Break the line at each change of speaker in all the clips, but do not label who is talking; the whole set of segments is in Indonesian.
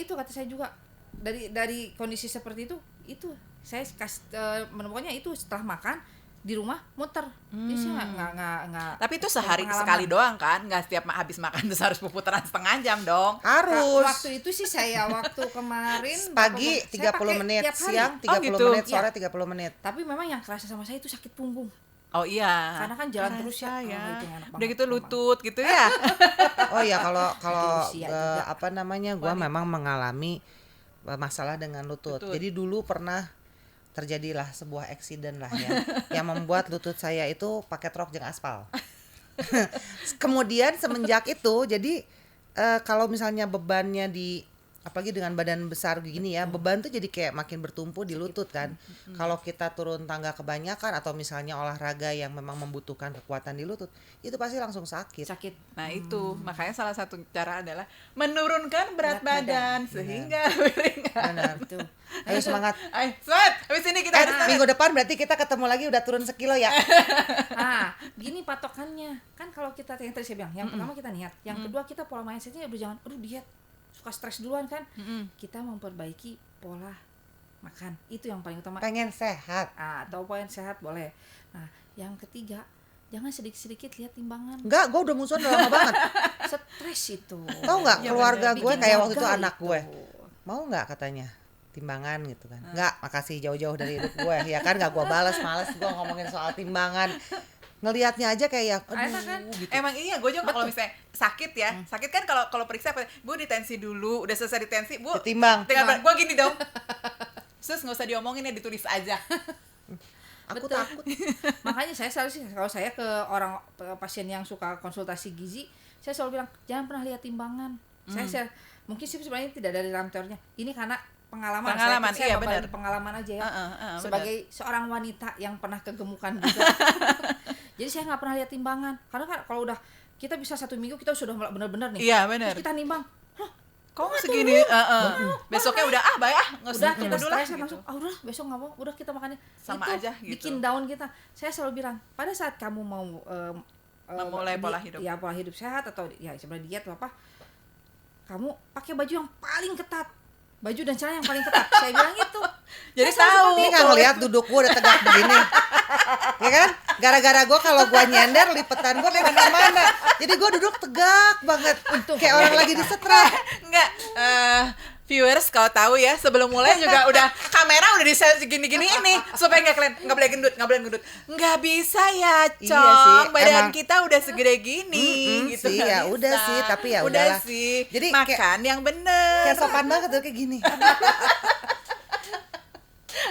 itu kata saya juga dari kondisi seperti itu saya menemukannya itu setelah makan di rumah muter. Jadi saya nggak.
Tapi itu sehari sekali doang kan? Nggak setiap habis makan terus harus puputaran setengah jam dong?
Harus.
Waktu itu sih saya waktu kemarin
pagi 30 menit, siang 30
gitu?
menit, sore 30 menit.
Tapi memang yang kerasa sama saya itu sakit punggung.
Oh iya.
Karena kan jalan terus ya.
Itu
enak
udah
banget,
gitu lutut gitu ya.
Oh ya kalau
usia juga.
apa namanya, gue memang mengalami masalah dengan lutut. Jadi dulu pernah terjadilah sebuah accident lah ya yang membuat lutut saya itu pakai rok jeung aspal. Kemudian semenjak itu jadi kalau misalnya bebannya apalagi dengan badan besar gini ya, beban tuh jadi kayak makin bertumpu di lutut kan. Kalau kita turun tangga kebanyakan atau misalnya olahraga yang memang membutuhkan kekuatan di lutut, itu pasti langsung sakit.
Nah itu makanya salah satu cara adalah menurunkan berat badan sehingga ringan.
Benar. Ayo semangat.
Ayo semangat. Habis ini kita
Minggu depan berarti kita ketemu lagi udah turun sekilo ya.
Gini patokannya. Kan kalau kita yang tadi saya bilang, yang pertama kita niat, yang kedua kita pola mindsetnya udah jangan diet. Suka stres duluan kan, kita memperbaiki pola makan, itu yang paling utama.
Pengen sehat
atau pengen sehat boleh. Nah yang ketiga, jangan sedikit-sedikit lihat timbangan.
Enggak, gue udah musuhan udah lama banget.
Stres itu.
Tahu nggak keluarga gue kayak waktu itu anak
itu.
gue mau nggak katanya timbangan gitu kan. Nggak, makasih jauh-jauh dari hidup gue ya kan, nggak gue balas, males gue ngomongin soal timbangan. Ngelihatnya aja kayak aduh
kan?
gitu.
Emang iya, gue juga kalau misalnya sakit ya, sakit kan kalau periksa, bu ditensi dulu, udah selesai ditensi, bu
Ditimbang.
gue gini dong, terus nggak usah diomongin ya, ditulis aja.
Aku takut.
Makanya saya selalu sih, kalau saya ke pasien yang suka konsultasi gizi, saya selalu bilang jangan pernah lihat timbangan. Saya mungkin sih sebenarnya tidak dari dalam teorinya, ini karena pengalaman saya
benar.
Pengalaman aja ya, sebagai seorang wanita yang pernah kegemukan juga. Jadi saya nggak pernah lihat timbangan, karena kan kalau udah kita bisa 1 minggu kita sudah benar-benar nih,
benar.
terus kita nimbang,
kok segini, besoknya udah nggak usah
udah kita
dulu lah
stres
gitu.
langsung, udah besok nggak mau, udah kita makannya
sama
itu
aja gitu.
bikin down kita. Saya selalu bilang pada saat kamu mau
memulai pola hidup,
ya pola hidup sehat atau ya sebenarnya diet atau apa, kamu pakai baju yang paling ketat, baju dan celana yang paling ketat. Saya bilang gitu.
Jadi tahu.
Ini nggak ngelihat duduk gue udah tegak begini, ya kan? Gara-gara gue kalau gue nyender lipetan gue kemana-mana. Jadi gue duduk tegak banget, kayak orang lagi disetrap.
Enggak, viewers kalau tahu ya, sebelum mulai juga udah kamera udah di gini-gini ini supaya nggak boleh gendut, nggak bisa ya, Cong.
Iya sih,
badan
emang,
kita udah segede gini, gitu.
Sih, ya udah sih, tapi ya
udah
udahlah.
sih.
Jadi
makan yang bener.
Kayak sopan banget tuh kayak gini.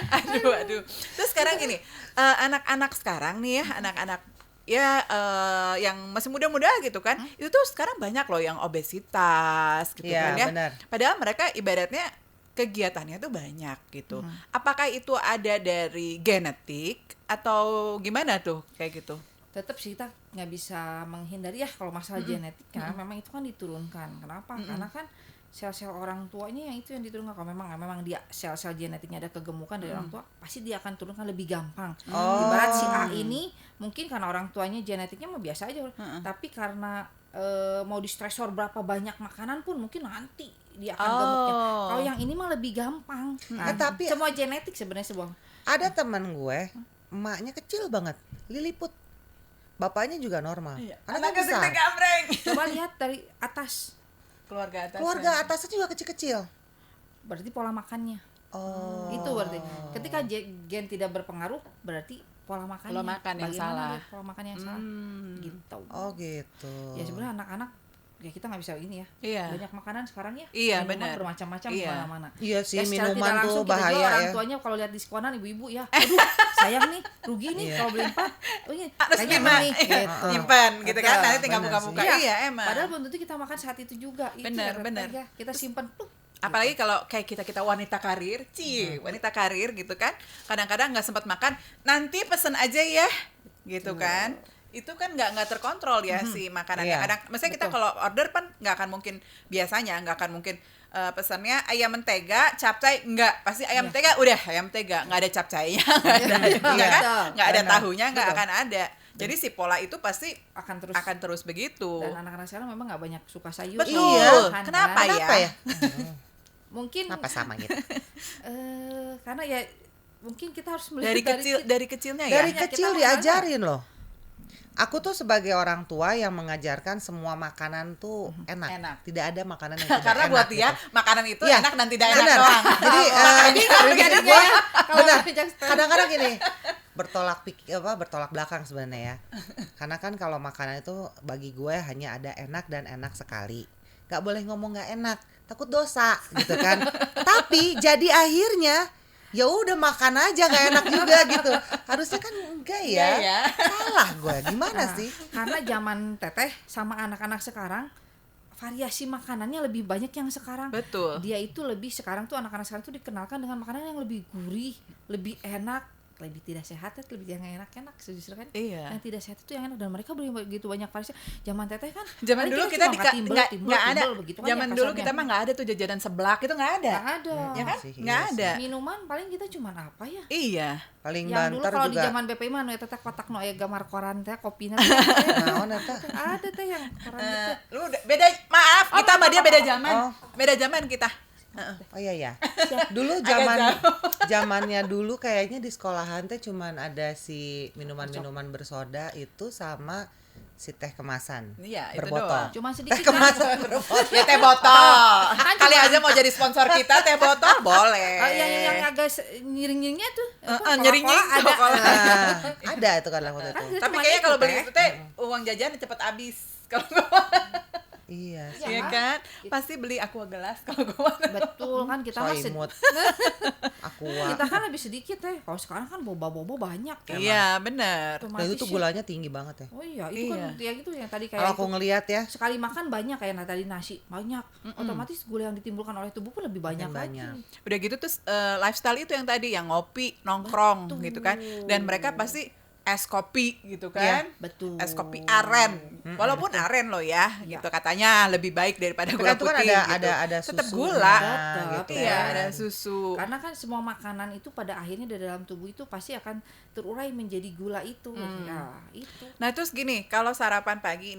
aduh. Terus sekarang gini, anak-anak sekarang nih ya, anak-anak ya yang masih muda-muda gitu kan, itu tuh sekarang banyak loh yang obesitas gitu
ya,
kan ya.
Benar.
Padahal mereka ibaratnya kegiatannya tuh banyak gitu. Apakah itu ada dari genetik atau gimana tuh kayak gitu?
Tetap sih kita nggak bisa menghindari ya kalau masalah genetik, karena memang itu kan diturunkan. Kenapa? Karena kan sel-sel orang tuanya yang itu yang diturunkan. Kalau memang dia sel-sel genetiknya ada kegemukan dari orang tua, pasti dia akan turunkan lebih gampang. Ibarat si A ini mungkin karena orang tuanya genetiknya mah biasa aja, tapi karena mau di stresor berapa banyak makanan pun mungkin nanti dia akan gemuknya. Kalau yang ini mah lebih gampang.
Tapi
semua genetik sebenarnya sebuah.
Ada teman gue, emaknya kecil banget, liliput. Bapaknya juga normal. Anaknya besar.
Coba lihat dari atas.
Keluarga
atasnya juga kecil-kecil.
Berarti pola makannya. Itu berarti. Ketika gen tidak berpengaruh, berarti pola makan yang salah. Pola makan yang salah. Gitu.
Oh gitu.
Ya sebenarnya anak-anak ya kita nggak bisa ini ya.
Iya.
Banyak makanan sekarang ya.
Iya,
minuman
benar.
Bermacam-macam di mana-mana.
Iya sih,
ya,
minuman tuh
kita
bahaya
juga orang
ya.
tuanya kalau lihat diskonan ibu-ibu ya. Aduh, sayang nih, rugi nih kalau beli 4. Oh iya,
harus
nih
gitu. Nyimpan gitu kan, nanti tinggal buka-buka.
Iya,
emang.
Padahal belum tentu kita makan saat itu juga.
Benar.
Ya, kita simpan tuh.
Apalagi kalau kayak kita wanita karir, wanita karir gitu kan, kadang-kadang nggak sempat makan, nanti pesen aja ya, gitu kan. Itu kan nggak terkontrol ya si makanannya. Kadang, misalnya kita kalau order kan nggak akan mungkin pesannya ayam mentega, capcay, enggak, pasti ayam mentega, udah ayam mentega, nggak ada capcaynya, nggak ada tahunya, nggak akan ada. Jadi si pola itu pasti akan terus begitu.
Dan anak-anak sekarang memang nggak banyak suka sayur.
Betul.
Kan,
Kenapa ya?
Mungkin
Apa sama gitu?
karena ya mungkin kita harus melihat
Dari kecilnya ya.
Dari
Ya,
kecil
kita
diajarin loh. Aku tuh sebagai orang tua yang mengajarkan semua makanan tuh enak.
Enak.
Tidak ada makanan yang tidak
Karena
enak.
buat dia
gitu.
makanan itu
Iya,
enak dan tidak enak
benar.
doang.
Jadi
Beda
gua
ya, kalau
benar.
ngajak stand.
Kadang-kadang gini bertolak belakang sebenarnya ya. Karena kan kalau makanan itu bagi gue hanya ada enak dan enak sekali. Gak boleh ngomong gak enak, takut dosa gitu kan. Tapi jadi akhirnya ya udah makan aja gak enak juga gitu. Harusnya kan enggak ya.
Enggak ya.
Salah gue gimana
Nah,
sih?
karena zaman teteh sama anak-anak sekarang variasi makanannya lebih banyak yang sekarang.
Betul.
Dia itu lebih sekarang tuh anak-anak sekarang tuh dikenalkan dengan makanan yang lebih gurih, lebih enak, lebih tidak sehat, lebih yang enak-enak justru kan.
Iya.
Yang tidak sehat itu yang enak dan mereka beri begitu banyak variasi. Zaman teteh kan
Zaman
paling
dulu
cuma
kita
makan timbel
nggak ada.
begitu kan
Zaman
ya
dulu
kasarnya.
kita mah nggak ada tuh jajanan seblak, itu nggak ada.
Nggak ada.
Ya kan?
Sih,
Nggak
iya
ada.
Minuman paling kita cuma apa ya?
Iya.
Paling
Yang dulu
banter
kalau di
juga.
zaman BPI mah ya teteh kotak no aya gambar koran teh kopinya
Naon eta?
ada teh yang koran gitu.
Lu beda, maaf, kita sama dia beda zaman.
Oh.
Beda zaman kita.
Oh iya ya. Dulu zamannya dulu kayaknya di sekolahan teh cuman ada si minuman-minuman bersoda itu sama si teh kemasan
Iya, itu
berbotol.
doang.
Cuma
Teh
sedikit kan.
kemasan berbotol.
Ya teh botol.
Kan
Kali
cuma-
aja mau jadi sponsor kita teh botol boleh.
yang agak nyiring-nyiringnya tuh
nyering-nyering
ada.
Coca-Cola.
Nah, ada itu kan waktu
Kan
itu.
kita
Tapi
cuma
kayaknya
itu,
kalau beli
Teh.
itu teh uang jajan cepet habis. Kalau
Iya.
Ya,
iya kan, pasti beli aqua gelas kalau gue.
Betul kan kita mah
Soimut. Aqua.
kita kan lebih sedikit teh. Kalau sekarang kan boba-boba banyak.
Iya bener.
Dan itu tuh gulanya tinggi banget ya.
Oh iya, itu kan
Iya.
ya gitu yang tadi
Kalau
kayak
aku
itu.
ngelihat ya,
Sekali makan banyak kayak tadi nasi banyak. Otomatis gula yang ditimbulkan oleh tubuh pun lebih banyak
banyak.
lagi.
Udah gitu terus lifestyle itu yang tadi yang ngopi, nongkrong
Betul.
gitu kan. Dan mereka pasti es kopi gitu
Iya,
kan.
betul.
Es kopi aren. Walaupun aren loh ya,
Iya.
gitu katanya lebih baik daripada
tapi
gula
kan itu kan
putih
ada
gitu.
ada
Tetap
susunya
gula.
Tetap,
gitu
Iya,
kan.
ada susu.
Karena kan semua makanan itu pada akhirnya di dalam tubuh itu pasti akan terurai menjadi gula itu. Ya, itu.
Nah terus gini, kalau sarapan pagi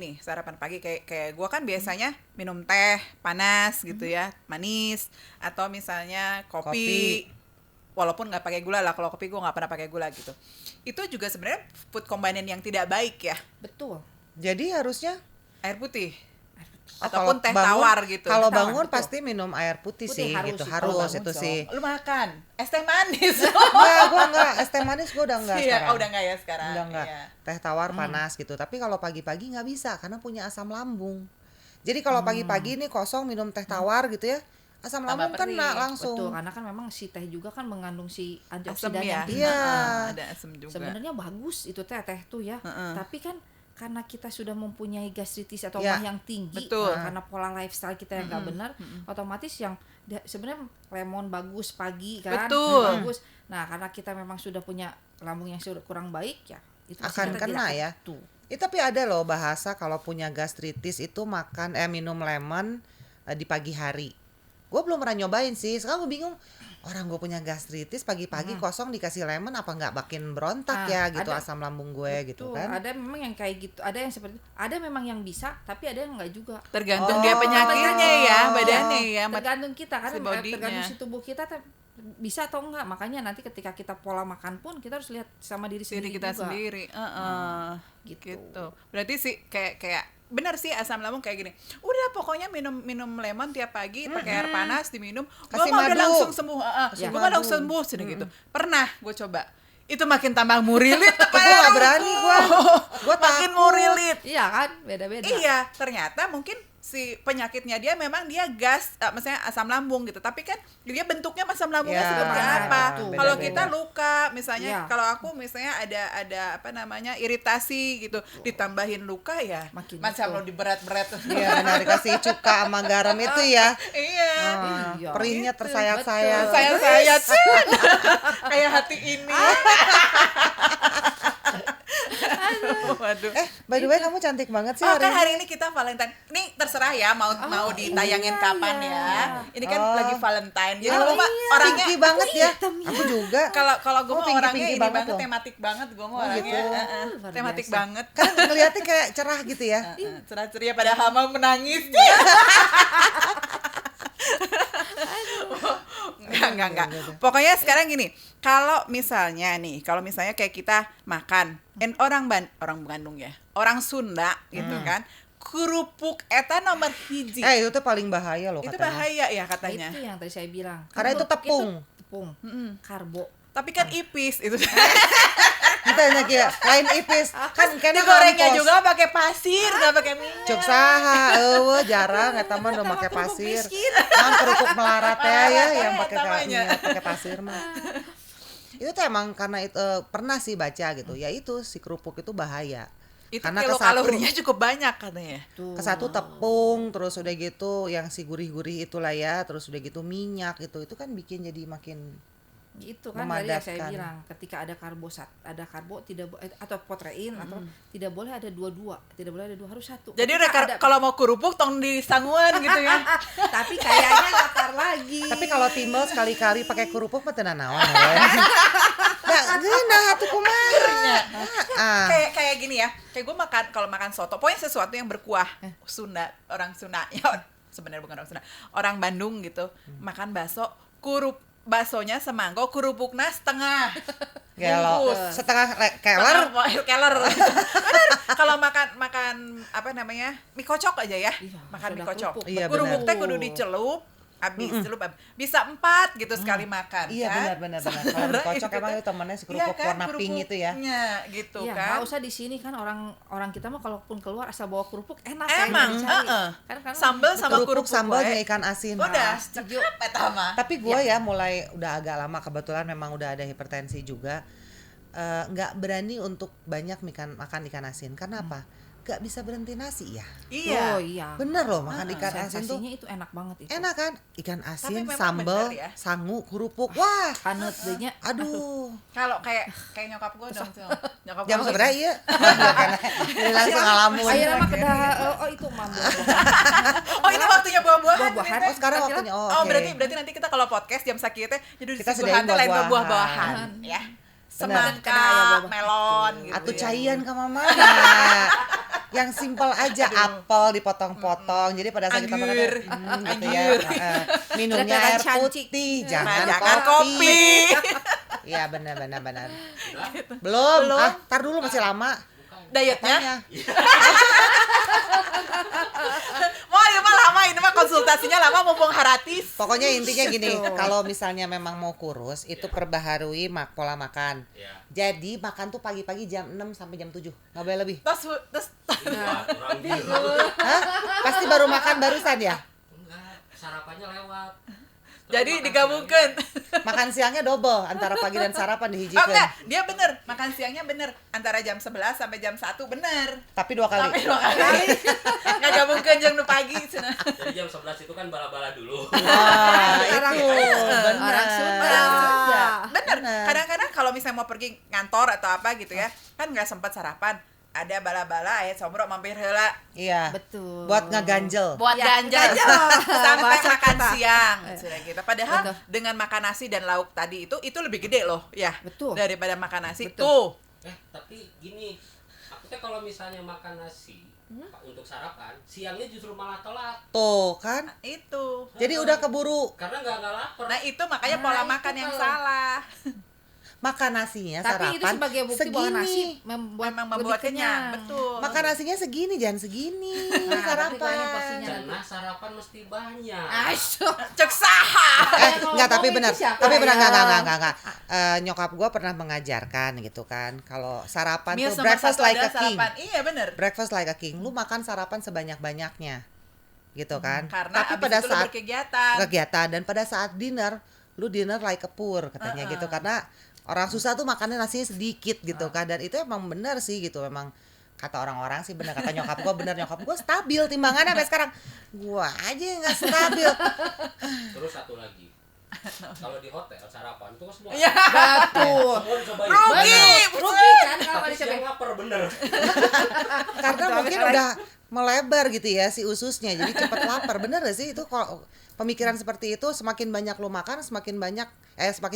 kayak gue kan biasanya minum teh panas gitu ya, manis, atau misalnya kopi. Walaupun nggak pakai gula lah, kalau kopi gue nggak pernah pakai gula gitu. Itu juga sebenarnya food combination yang tidak baik ya,
Betul.
Jadi harusnya
air putih
oh,
ataupun
kalau
teh
bangun-
tawar gitu.
Kalau
Tawar,
bangun
betul.
pasti minum air putih,
Putih
sih
harus
gitu.
sih,
Harus
kalau bangun
itu
dong.
sih.
Lu makan es teh manis.
Gua enggak, es teh manis gua udah enggak
Iya,
sekarang.
oh, udah enggak ya sekarang.
Udah enggak.
Iya.
Teh tawar panas gitu. Tapi kalau pagi-pagi nggak bisa karena punya asam lambung. Jadi kalau pagi-pagi nih kosong minum teh tawar gitu ya, asam
Tambah
lambung kena
perih.
langsung.
Betul, karena kan memang si teh juga kan mengandung si
Asam
antioksidan
ya.
yang tinggi.
Iya.
Ada asam juga.
Sebenarnya bagus itu teh tuh ya. Tapi kan karena kita sudah mempunyai gastritis atau
Ya,
mah yang tinggi,
betul.
karena pola lifestyle kita yang nggak benar, otomatis yang sebenarnya lemon bagus pagi kan,
Betul.
bagus. Nah karena kita memang sudah punya lambung yang sudah kurang baik ya, itu pasti
Akan
kita
kena
tidak-
ya.
Tuh.
Tapi ada loh bahasa kalau punya gastritis itu minum lemon di pagi hari. Gue belum pernah nyobain sih. Sekarang gue bingung. Orang gue punya gastritis pagi-pagi kosong dikasih lemon apa nggak makin berontak
Ah,
ya gitu
ada.
asam lambung gue gitu
Tuh,
kan.
ada memang yang kayak gitu, ada yang seperti itu. Ada memang yang bisa, tapi ada yang enggak juga.
Tergantung
Oh.
dia penyakitnya ya, badannya ya.
Tergantung kita kan,
si bodinya.
tergantung si tubuh kita bisa atau enggak. Makanya nanti ketika kita pola makan pun kita harus lihat sama diri
Diri
sendiri
kita
juga.
sendiri.
Gitu.
Gitu. Berarti sih kayak benar sih asam lambung kayak gini. Udah pokoknya minum lemon tiap pagi pakai air panas diminum. Gua
Kasih
mah udah
madu.
langsung sembuh.
Kasih
Gua mah
madu.
langsung sembuh sudah gitu. Pernah gue coba. Itu makin tambah murilit.
Gue nggak berani gue
Makin
takut.
murilit.
Iya kan, beda-beda.
Iya, ternyata mungkin si penyakitnya dia memang dia gas, maksudnya asam lambung gitu. Tapi kan dia bentuknya asam lambungnya
Ya,
seperti apa?
betul,
Kalau
beda-beda.
kita luka, misalnya
Ya.
kalau aku misalnya ada apa namanya iritasi gitu, ditambahin luka ya,
Makin
macam
betul.
lo diberat-berat.
Iya benar dikasih cuka sama garam itu ya.
Iya.
Iya.
Perihnya
Gitu,
tersayat-sayat.
betul.
Saya kayak hati ini. Waduh.
By the way kamu cantik banget sih
Oh
hari
kan
ini.
hari ini kita Valentine. Ini terserah ya mau ditayangin
iya,
kapan
iya.
ya. Ini kan
Oh.
lagi Valentine. Jadi
Oh,
gue mah orangnya
Pinky banget ya. Aku juga.
kalau gue
Oh,
mah
pinky-pinky
orangnya ini
banget
banget
loh.
tematik banget gue mah
Oh,
orangnya.
gitu.
Luar
Tematik
biasa.
banget.
Kan ngeliatnya kayak cerah gitu ya.
Cerah ceria pada hama menangis. Enggak. Pokoknya sekarang gini, kalau misalnya kayak kita makan, orang Bandung ya, orang Sunda gitu kan, kerupuk eta nomor hiji.
Itu tuh paling bahaya loh
Itu
katanya.
bahaya ya katanya.
Itu yang tadi saya bilang.
Karena itu
Kerupuk
tepung.
Tepung. Karbo.
Tapi kan ipis itu.
Kita enak ya, lain ipis. Kan
Digorengnya juga pakai pasir, nggak pakai minyak.
Cuk saha, jarang eta mah udah pakai pasir. Kan kerupuk melarat ya yang pakai pasir mah. Itu tuh emang karena itu pernah sih baca gitu. Ya itu si kerupuk itu bahaya.
Itu
karena
kalorinya cukup banyak katanya.
Kesatu tepung, terus udah gitu yang si gurih-gurih itulah ya, terus udah gitu minyak itu kan bikin jadi makin
Itu kan tadi yang saya bilang, ketika ada karbo tidak atau protein atau tidak boleh ada dua, harus satu.
Jadi kalau mau kerupuk tong di sanguan gitu ya.
Tapi kayaknya lapar lagi.
Tapi kalau timbal sekali-kali pakai kerupuk mah teu naon we. Ya geunah atuh kumaha.
Kayak gini ya. Kayak gue kalau makan soto, pokoknya sesuatu yang berkuah. Orang Sunda. Ya sebenarnya bukan orang Sunda. Orang Bandung gitu. Makan baksonya semangkok, kerupuknya setengah.
Gelo, setengah keler.
Bener. Kalau makan apa namanya? Mie kocok aja ya. Makan mie kocok. Kerupuk teh kudu dicelup. Bisa 4 gitu sekali makan.
Iya
kan?
benar. Kalau mie kocok emang itu temennya si kerupuk warna pink itu ya.
Gitu
iya,
kan.
Nggak usah di sini kan orang kita mah kalaupun keluar asal bawa kerupuk enak.
Emang, kan sambal sama kerupuk
sambalnya ikan asin.
Udah, cakep eta mah.
Tapi gue ya mulai udah agak lama kebetulan memang udah ada hipertensi juga. Nggak berani untuk banyak makan ikan asin. Karena apa? Gak bisa berhenti nasi ya.
Iya.
Oh iya.
Bener loh makan ikan asin tuh.
Itu enak banget itu.
Enak kan? Ikan asin,
memang
sambal,
ya.
sangu, kerupuk. Wah.
Hanut dehnya.
Aduh.
Kalau kayak nyokap gue dong. Nyokap
Jam
gue.
seberapa iya? Ini langsung ngalamun.
Ayo mah kedah itu mambu.
Oh, ini waktunya buah-buahan.
Buah-buahan.
Oh, sekarang waktunya.
Oh, berarti nanti kita kalau podcast jam sakitnya jadi
kita
disuguhan
sedain
lain
buah-buahan.
buah-buahan ya. Semangka, melon gitu.
Atau
ya.
cayan ke mama. Yang simpel aja, apel dipotong-potong. Jadi pada saat kita makan gitu ya. Minumnya air putih, jangan kopi. Iya benar. Belum. Tar dulu masih lama.
Dietnya? Ini mah konsultasinya lama mumpung haratis.
Pokoknya intinya gini, kalau misalnya memang mau kurus, itu perbaharui pola makan. Jadi makan tuh pagi-pagi jam 6 sampai jam 7, nggak boleh lebih.
Terus
Hah? Pasti baru makan barusan ya?
Enggak, sarapannya lewat.
Jadi digabungkan.
Makan siangnya double antara pagi dan sarapan
Oh
dihijikeun.
enggak, dia bener. Makan siangnya bener. Antara jam 11 sampai jam 1 bener.
Tapi 2 kali.
Nggak gabungkan jam nu pagi.
Jadi jam 11 itu kan bala-bala dulu.
Orang Sunda.
Bener. Kadang-kadang kalau misalnya mau pergi kantor atau apa gitu ya, kan nggak sempat sarapan. Ada bala-bala combro mampir heula.
Iya.
Betul.
Buat ngeganjel.
Buat ganjel. Sampai
Bahasa
makan
kata.
siang. Sudah gitu. Padahal
Betul.
dengan makan nasi dan lauk tadi itu lebih gede loh, ya.
Betul.
Daripada makan nasi.
Betul.
Tuh.
Tapi gini, aku teh kalau misalnya makan nasi untuk sarapan, siangnya justru malah telat.
Tuh kan.
Itu.
Jadi udah keburu
Karena nggak lapar.
Nah, itu makanya pola
itu
makan yang
kalau-
salah.
makan nasinya
Tapi itu
sarapan
sebagai bukti bahwa nasi
segini.
Memang membuat kenyang. Betul.
Makan nasinya segini, jangan segini
Nah, tapi kalau ini
sarapan.
porsinya
Karena sarapan mesti banyak.
Cek saha.
Enggak, tapi benar. Tapi benar
ya?
enggak. Nyokap gua pernah mengajarkan gitu kan. Kalau sarapan
Meal
tuh
nomor
breakfast
satu
like
adalah
a king.
sarapan. Iya bener.
Breakfast like a king. Lu makan sarapan sebanyak-banyaknya. Gitu kan.
Karena
Tapi
abis
pada
itu lu
saat
berkegiatan.
dan pada saat dinner, lu dinner like a poor katanya gitu. Karena orang susah tuh makannya nasinya sedikit gitu kan. Dan itu emang benar sih gitu. Memang kata orang-orang sih benar, kata nyokap gua stabil timbangannya sampai sekarang. Gua aja yang nggak stabil.
Terus satu lagi. Kalau di hotel sarapan itu semua.
Iya.
Betul.
Semua dicobain.
Rugi kan kalau
Tapi
dicobain.
siang lapar bener.
Karena mungkin udah melebar gitu ya si ususnya, jadi cepat lapar. Bener gak sih itu kalau pemikiran seperti itu, semakin banyak lu makan semakin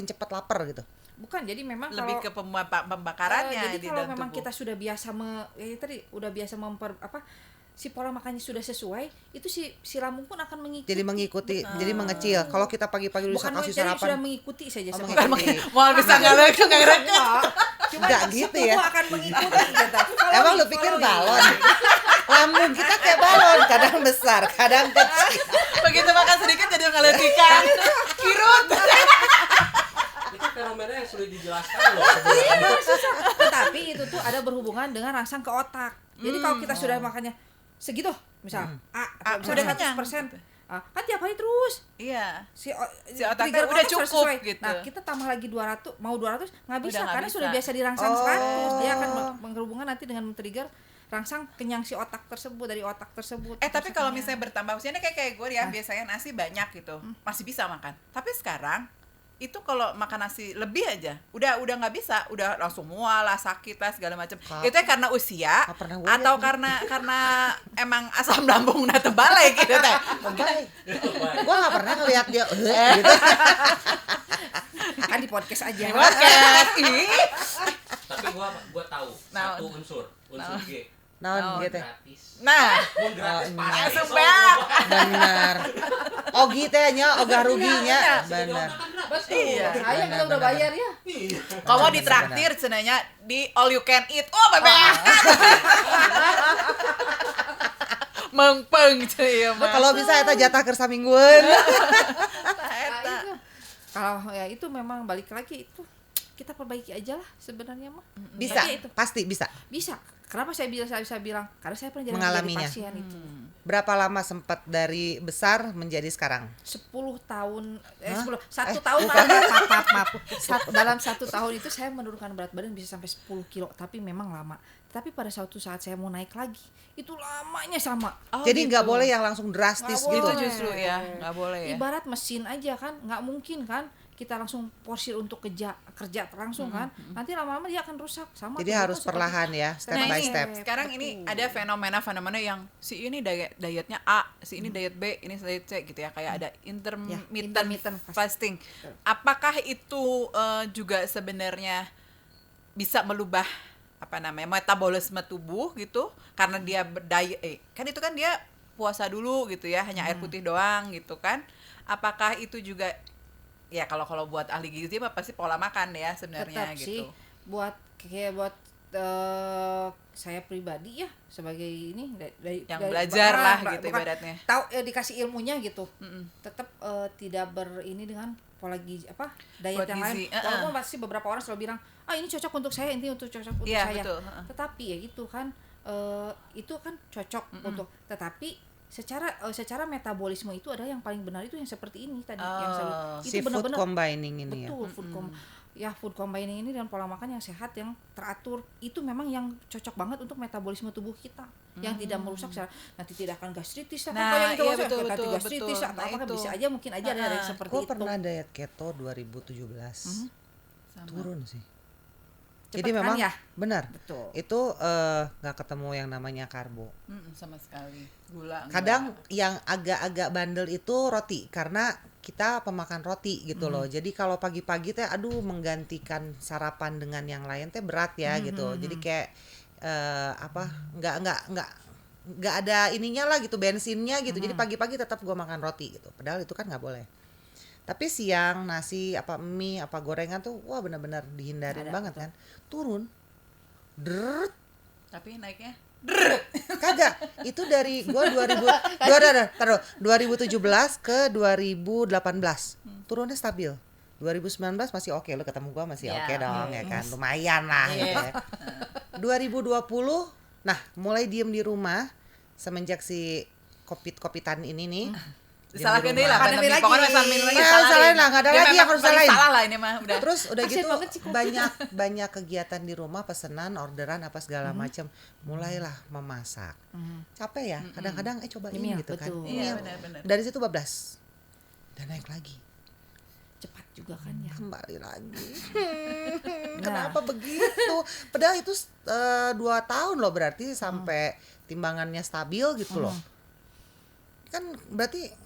cepat lapar gitu.
Bukan, jadi memang
Lebih ke
kalau
pembakarannya
jadi
di
kalau
dalam
memang
tubuh.
kita sudah biasa udah biasa si pola makannya sudah sesuai, itu si lambung pun akan mengikuti.
Jadi mengikuti, jadi mengecil. Kalau kita pagi-pagi
Bukan
kasih
jadi
sarapan,
sudah mengikuti saja
Oh,
seperti
mengikuti.
itu.
Mau bisa nggak
Cuma
Nggak gitu ya.
semua akan mengikuti gitu.
emang lu pikir balon? Lambung kita kayak balon, kadang besar, kadang kecil.
Begitu makan sedikit jadi ngeliat ikan. Kirut.
Itu fenomena yang sulit dijelaskan loh sebenarnya.
Tetapi itu tuh ada berhubungan dengan rangsang ke otak. Jadi kalau kita sudah makannya segitu, misal
udah
misalnya
kenyang.
100%, kan tiap hari terus
Iya.
si
otaknya
trigger
udah
otak
cukup
sesuai.
gitu.
Nah, kita tambah lagi 200, mau 200 nggak bisa
Udah nggak
karena
bisa.
sudah biasa dirangsang 100. Dia akan
Oh.
berhubungan nanti dengan men-trigger rangsang kenyang si otak tersebut, dari otak tersebut.
Tapi
Terus
kalau
kenyang.
misalnya bertambah usianya kayak gue ya, biasanya nasi banyak gitu, masih bisa makan. Tapi sekarang itu kalau makan nasi lebih aja, udah nggak bisa, udah langsung mual lah, sakit lah segala macam.
Kak,
Itu ya karena usia
nggak pernah gue
atau
lihat.
karena emang asam lambung udah tebal ya gitu teh.
Lebay. Gua nggak pernah ngeliat dia gitu.
kan di podcast aja.
Podcast. Ih.
Tapi gua tahu
Nah.
satu unsur G.
Naon gitu.
Gratis.
Nah,
Mun gratis pasti
langsung
sok
beak.
gua.
Benar. Ogi teh nya, ogah ruginya.
Jadi
Benar.
otak kan gratis.
Betul.
Iya.
Saya kita udah bayar ya.
Iya.
kamu
Benar,
ditraktir cenanya di all you can eat. Oh, bebek. Mengpeng cuy ya, Mas.
Kalau bisa eta jatah keur saminggueun.
Nah,
Eta.
itu. Kalau ya itu memang balik lagi itu kita perbaiki aja lah sebenarnya mah.
Bisa,
Tapi ya itu
pasti bisa.
bisa. Kenapa saya bisa bilang? Karena saya pernah jadi
Mengalaminya.
pasien itu.
Berapa lama sempat dari besar menjadi sekarang?
10 tahun,
Hah?
1 tahun maaf. Dalam 1 tahun itu saya menurunkan berat badan bisa sampai 10 kilo, tapi memang lama. Tapi pada suatu saat saya mau naik lagi, itu lamanya sama.
Oh,
Jadi nggak
gitu.
boleh yang langsung drastis
Nggak
gitu.
Itu
boleh.
justru ya, nggak boleh ya.
Ibarat mesin aja kan, nggak mungkin kan kita langsung porsir untuk kerja langsung kan. Nanti lama-lama dia akan rusak sama.
Jadi
tubuh
harus
seperti-
perlahan ya, step
Nah,
by
ini
step.
sekarang ini ada fenomena yang si ini dietnya A, si ini diet B, ini diet C gitu ya, kayak ada intermittent fasting. Apakah itu juga sebenarnya bisa melubah apa namanya metabolisme tubuh gitu karena dia kan itu kan dia puasa dulu gitu ya, hanya air putih doang gitu kan. Apakah itu juga ya kalau buat ahli gizi mah pasti pola makan ya sebenarnya
Tetap sih
gitu.
buat saya pribadi ya sebagai ini
Yang belajar lah gitu
bukan,
ibaratnya.
tahu dikasih ilmunya gitu. Tetap tidak ini dengan pola gizi diet
Buat
yang
gizi,
lain. Walaupun pasti beberapa orang selalu bilang ini cocok untuk saya, ini untuk cocok untuk
Iya,
saya.
betul.
Tetapi ya itu kan cocok untuk, tetapi secara metabolisme itu adalah yang paling benar itu yang seperti ini tadi yang
Si food
benar-benar
combining ini ya.
betul food combining ini dan pola makan yang sehat yang teratur itu memang yang cocok banget untuk metabolisme tubuh kita yang tidak merusak nanti tidak akan gastritis lah
Nah,
kan yang itu
iya,
maksudnya,
betul,
nanti
betul,
gastritis
betul.
atau
Nah,
apa kan
itu.
bisa aja mungkin aja ada yang seperti
Gue
itu.
pernah diet keto 2017.
Sama.
Turun sih.
Cepat
Jadi
kan
memang
ya?
benar.
Betul.
Itu nggak ketemu yang namanya karbo.
Sama sekali. Gula.
Kadang yang agak-agak bandel itu roti karena kita pemakan roti gitu loh. Jadi kalau pagi-pagi teh aduh menggantikan sarapan dengan yang lain teh berat ya gitu. Jadi kayak nggak ada ininya lah gitu, bensinnya gitu. Jadi pagi-pagi tetap gua makan roti gitu. Padahal itu kan nggak boleh. Tapi siang nasi apa mie apa gorengan tuh wah benar-benar dihindarin banget kan. Turun. Dret.
Tapi naiknya
Kagak, itu dari gua 2017 ke 2018 turunnya stabil. 2019 masih oke, lo ketemu gua masih
Ya,
oke dong ya kan, lumayan lah gitu ya. 2020, nah mulai diem di rumah semenjak si kopitan ini nih. diem di
disalahkan deh
rumah.
lah
Pandemi lagi.
pokoknya salahin lagi
Nah, salahin lah, nggak ada
Dia
lagi yang
memang
harus
paling
salahin.
salah lah ini mah udah
Terus udah
Kasian
gitu
banget sih, kok.
banyak kegiatan di rumah, pesenan, orderan apa segala macam. Mulailah memasak. Capek ya, kadang-kadang cobain
Nyemil,
gitu kan.
betul.
iya
Nyemil.
benar-benar
Dari situ bablas. Dan naik lagi.
Cepat juga kan ya.
Kembali lagi.
Nah.
Kenapa begitu? Padahal itu 2 tahun loh berarti sampai timbangannya stabil gitu loh. Kan berarti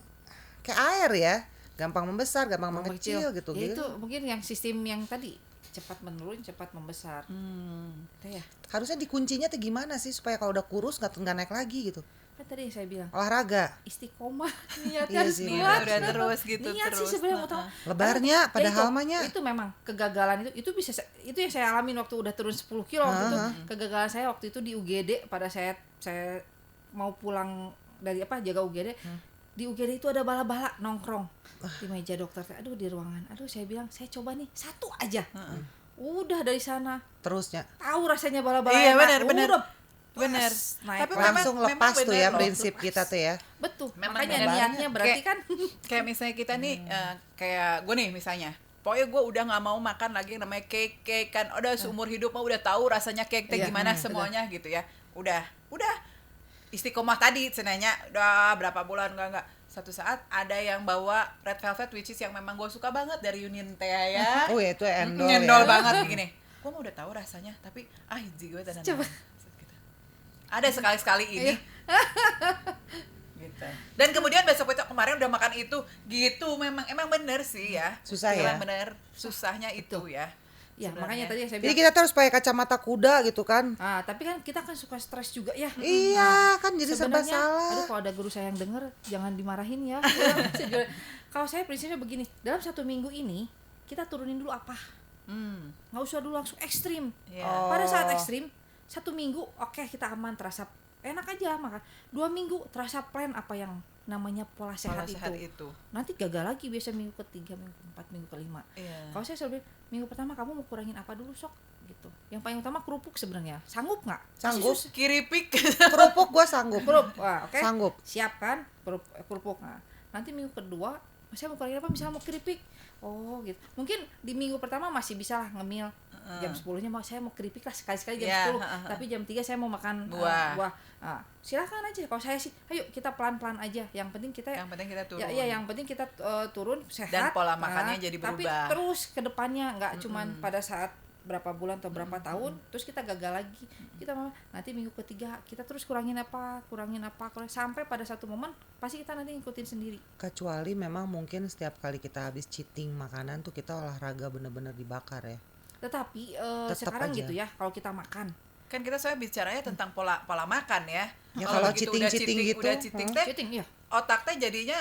kayak air ya, gampang membesar, gampang mengecil gitu.
Ya
gitu.
itu mungkin yang sistem yang tadi cepat menurun, cepat membesar. Itu ya.
Harusnya dikuncinya tuh gimana sih supaya kalau udah kurus nggak naik lagi gitu?
kan tadi yang saya bilang
olahraga.
istiqomah niat
Iya
harus
sih,
kuat
udah terus gitu
niat
terus.
sih sebenarnya utama.
Lebarnya
Karena,
padahal
ya
mahnya.
itu memang kegagalan itu bisa itu yang saya alamin waktu udah turun 10 kilo waktu itu. Kegagalan saya waktu itu di UGD pada saya mau pulang dari jaga UGD. Di UGD itu ada bala-bala nongkrong di meja dokter. Aduh, di ruangan. Aduh, saya bilang saya coba nih 1 aja. Udah dari sana
Terusnya
tahu rasanya bala-bala.
Iya,
enak.
benar.
Udah
Bener.
naik
Tapi
lagi.
langsung
memang
lepas tuh
bener
ya
loh.
prinsip kita tuh ya.
Betul.
Memang
Makanya
bener.
niatnya berarti
Kayak-
kan
Kayak misalnya kita nih kayak gue nih misalnya, pokoknya gue udah nggak mau makan lagi yang namanya cake kan, udah seumur hidup mah udah tahu rasanya cake teh
Iya,
gimana semuanya gitu ya, udah istiqomah tadi senanya udah berapa bulan enggak satu saat ada yang bawa red velvet which is yang memang gue suka banget dari Union Tea ya.
Oh ya itu endol
Ngendol
ya.
banget gini. Gue mau udah tahu rasanya tapi hiji gue tenan.
Coba.
Ada sekali-sekali ini. Gitu. Dan kemudian besok itu kemarin udah makan itu gitu emang bener sih ya.
Susah
Memang
ya?
bener susahnya itu ya.
ya
sebenarnya.
makanya tadi yang saya
Jadi
bilang.
kita terus pakai kacamata kuda gitu kan.
Tapi kan kita kan suka stres juga ya.
Iya kan jadi serba
Sebenarnya,
salah.
aduh kalau ada guru saya yang denger jangan dimarahin ya. Kalau saya prinsipnya begini, dalam 1 minggu ini kita turunin dulu apa, nggak usah dulu langsung ekstrim.
Iya.
Pada saat ekstrim 1 minggu oke, kita aman, terasa enak aja makan. 2 minggu terasa plan apa yang namanya pola sehat, itu. Nanti gagal lagi biasa minggu ke-3, minggu ke-4, minggu ke-5.
Iya.
Kalau saya selalu bilang, minggu pertama kamu mau kurangin apa dulu sok gitu. Yang paling utama kerupuk sebenarnya. Sanggup nggak?
Sanggup.
Kiripik.
Kerupuk gua sanggup.
Oke.
Sanggup.
Siap kan kerupuk. Nah, nanti minggu kedua saya mau kurangin apa, misalnya mau keripik. Oh gitu. Mungkin di minggu pertama masih bisa lah ngemil. Jam 10-nya saya mau keripik lah sekali-sekali jam
Yeah,
10. Tapi jam 3 saya mau makan
Buah.
buah. Nah, silakan aja. Kalau saya sih, ayo kita pelan-pelan aja. Yang penting kita
turun.
Ya, yang penting kita turun sehat
Dan pola makannya jadi
tapi
berubah.
terus ke depannya nggak cuman pada saat berapa bulan atau berapa tahun terus kita gagal lagi. Kita nanti minggu ketiga kita terus kurangin apa sampai pada satu momen pasti kita nanti ngikutin sendiri.
Kecuali memang mungkin setiap kali kita habis cheating makanan tuh kita olahraga bener-bener dibakar ya.
Tetapi
Tetap
sekarang
aja.
gitu ya, kalau kita makan
Kan kita soalnya bicaranya tentang pola makan ya.
Ya, kalau
begitu
cheating-cheating gitu,
udah cheating teh
cheating ya.
otak teh jadinya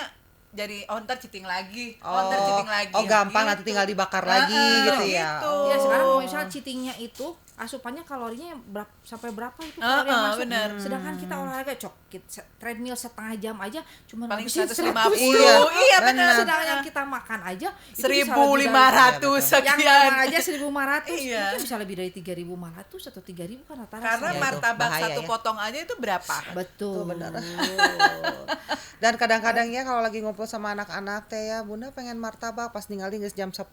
jadi ntar cheating lagi,
Oh,
ntar cheating lagi.
gampang
gitu.
nanti tinggal dibakar lagi gitu ya.
gitu.
Ya sekarang kalau misalnya cheatingnya itu asupannya kalorinya sampai berapa itu kalori yang masuk.
bener.
Sedangkan kita olahraga treadmill setengah jam aja cuma
Paling
ngabisin
150.
100.
Iya,
Iya benar.
Sedangkan yang kita makan aja itu bisa lebih
1.500
yang
sekian.
makan aja 1.500
Iya.
itu bisa lebih dari 3.500 atau 3.000 kan rata-rata.
Karena
itu
martabak
bahaya
satu
ya.
potong aja itu berapa?
betul.
benar. Dan kadang-kadang ya kalau lagi ngumpul sama anak-anak teh ya, Bunda pengen martabak pas ninggalin geus jam 10.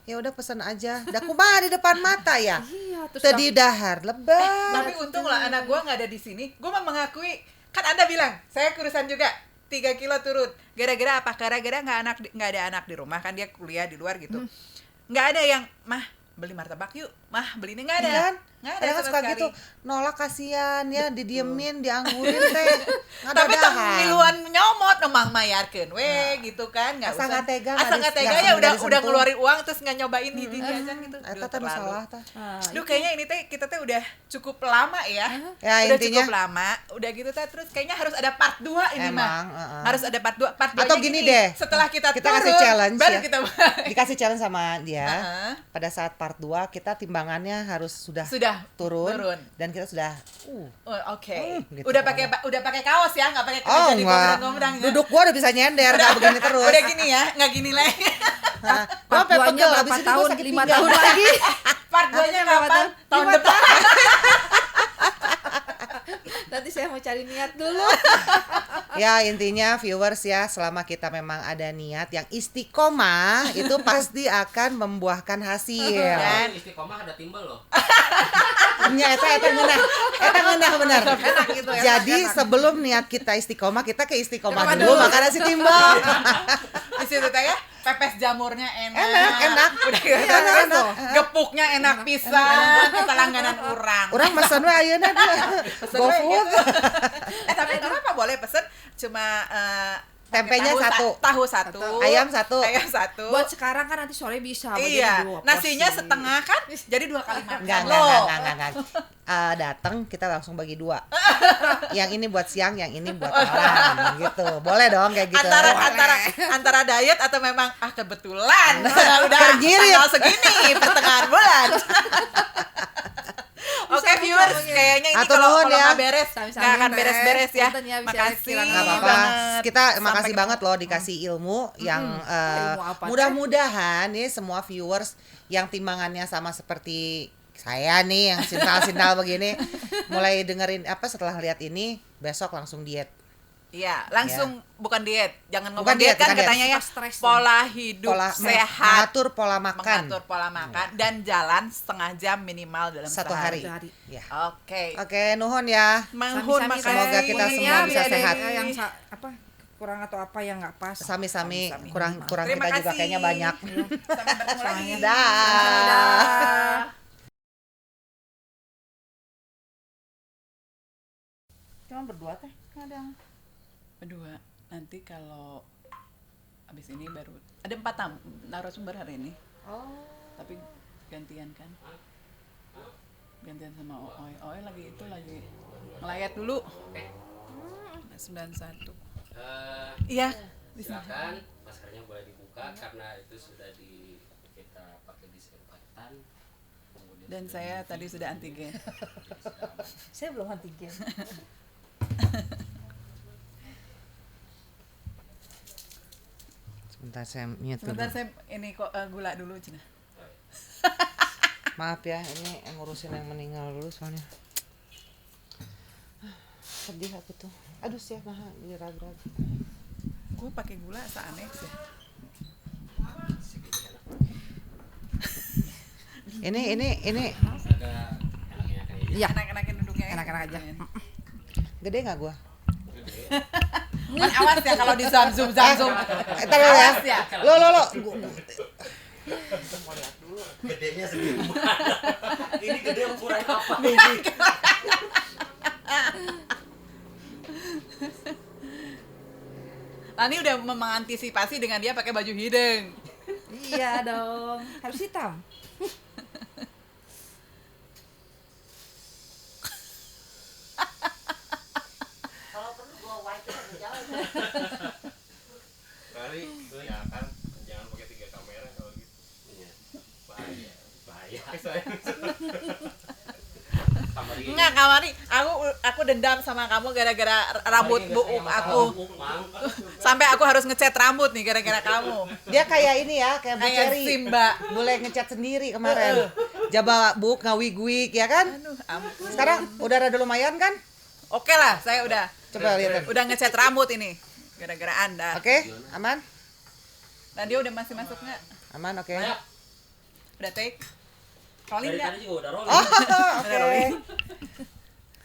Ya udah pesen aja. Da kumaha di depan mata ya.
Iya, terus
Tadi dahar lebat.
Tapi untung lah anak gua nggak ada di sini. Gua mah mengakui, kan Anda bilang saya kurusan juga 3 kilo turun. Gara-gara apa? Gara-gara nggak ada anak di rumah, kan dia kuliah di luar gitu. Nggak ada yang mah beli martabak yuk, mah beli ini nggak ada.
Kan?
Nggak ada
Kadang kan
sama
suka
sekali.
gitu, nolak kasihan ya, didiemin, dianggurin teh.
Tapi tak
Ngadahan.
miluan nyomot nomah mayarkeun we gitu kan, nggak
Asa
usah.
nggak tega,
Asa
nggak
nggak tega
nggak
ya udah
disentuh.
ngeluarin uang terus nggak nyobain ini aja gitu.
Eta teh nu
terlalu.
salah teh.
Duh kayaknya ini teh kita teh udah cukup lama ya.
Ya,
Udah
intinya-
cukup lama, udah gitu teh terus kayaknya harus ada part 2 ini
Emang,
mah. Harus ada part 2. Part 2
Atau gini deh,
setelah kita
kita
turun,
kasih challenge
baru
ya.
kita
Dikasih challenge sama dia.
Heeh.
Pada saat part 2 kita timbangannya harus sudah
sudah
turun.
Dan
kita sudah
Oh, oke.
gitu
Udah pakai kaos ya, nggak pakai
oh
jadi
enggak.
gombrang-gombrang ya.
Duduk gua udah bisa nyender, enggak begini terus.
Udah gini ya, nggak gini lagi.
Nah,
part
sampai
2-nya
pegel,
berapa
habis itu gua
tahun?
sakit
5
pinggang.
tahun lagi.
Part 2-nya
berapa
kapan?
tahun?
Tahun
5
depan.
Nanti saya mau cari niat dulu.
Ya intinya viewers ya, selama kita memang ada niat yang istiqomah itu pasti akan membuahkan hasil.
Dan istiqomah ada timbal loh.
Nya eta ngeunah benar.
Enak gitu ya.
Jadi sebelum niat kita istiqomah, kita ke istiqomah dulu makan nasi timbal.
Di situ teh ya, pepes jamurnya enak.
Enak.
Udah
Iya,
gitu kan.
enak.
Gepuknya enak pisan, kita langganan urang.
Orang mesen we ayeuna
Pesen we
GoFood.
gitu. Tapi kenapa boleh pesen cuma
Tempenya
tahu satu,
ayam satu.
Buat sekarang kan nanti sore bisa
Iya,
jadi 2
nasinya
porsi.
setengah kan, jadi 2 kali makan
Enggak. Datang kita langsung bagi 2. Yang ini buat siang, yang ini buat malam gitu. Boleh dong kayak gitu.
Antara diet atau memang kebetulan udah
Tergirit.
tanggal segini pertengahan bulan. Oke viewers, kayaknya ini
Atur
kalau
nuhun ya.
nggak beres,
Sami-sami
nggak akan
teh.
beres-beres ya.
Punten ya, bisa
Makasih
kirang
Nggak apa-apa.
banget.
Kita
Sampai
makasih
ketemu.
banget loh dikasih ilmu yang
Ilmu apa, Teh?
mudah-mudahan nih semua viewers yang timbangannya sama seperti saya nih yang sintal-sintal begini mulai dengerin setelah lihat ini besok langsung diet.
Iya, langsung bukan diet. Jangan
Bukan
ngomong diet kan
bukan diet.
katanya ya.
Suka stres tuh.
Pola hidup sehat.
Mengatur pola makan
Mengatur pola makan dan jalan setengah jam minimal dalam
satu
sehari.
hari. Ya.
Oke.
Oke, nuhun ya.
Mohon
Sami-sami,
Semoga kita
Teh.
semua
Ya,
bisa
ada
sehat.
yang kurang atau apa yang nggak pas.
Sami-sami
Sami-sami.
kurang
Terima
kita juga
kasih.
kayaknya banyak.
Sampai bertemu lagi.
Dah.
Cuma berdua teh, kadang.
Berdua. Nanti kalau abis ini baru ada 4 narasumber hari ini.
Oh.
Tapi gantian kan. Gantian sama Ooi. Ooi lagi ngelayat dulu. 91. Iya.
Silakan maskernya boleh dibuka karena itu sudah kita pakai disinfektan. Kemudian
Dan saya tadi sudah antigen.
Saya belum antigen.
Sebentar saya mute dulu.
Sebentar saya ini kok gula dulu Cina.
Maaf ya, ini yang ngurusin yang meninggal dulu soalnya. Sedih aku tuh. Aduh sih, nah ini ragu-ragu.
Gue pakai gula seaneh sih.
Ini
agak enaknya kayak
Iya,
Enak-enakin duduknya ya.
enak-enak aja.
gede nggak gua?
Man, awas ya kalau di zoom.
Entar dulu ya.
Awas ya.
Lo.
gedenya segini. Ini gede ukuran apa?
Lani udah mengantisipasi dengan dia pakai baju hidung.
Iya dong, harus hitam.
Kali ya kan jangan pakai 3 kamera kalau gitu.
Iya. Bahaya.
Saya
Enggak, Kamari, aku dendam sama kamu gara-gara rambut buuk aku. Sampai aku harus ngecat rambut nih gara-gara kamu.
Dia kayak ini ya, kayak Bu
Kayak
Cherry.
Simba.
Boleh ngecat sendiri kemarin. Jaba buk ngawig-wig ya kan?
Aduh, ampun.
Sekarang udah rada lumayan kan?
Oke lah, saya udah
Coba lihatin.
udah ngecat rambut ini gara-gara Anda.
Oke, aman?
Nah, dia udah masih masuk nggak?
Aman, oke.
Ayo,
Udah take? Rolling
dari
nggak?
tadi juga udah rolling.
Oh,
Udah
oke.
rolling.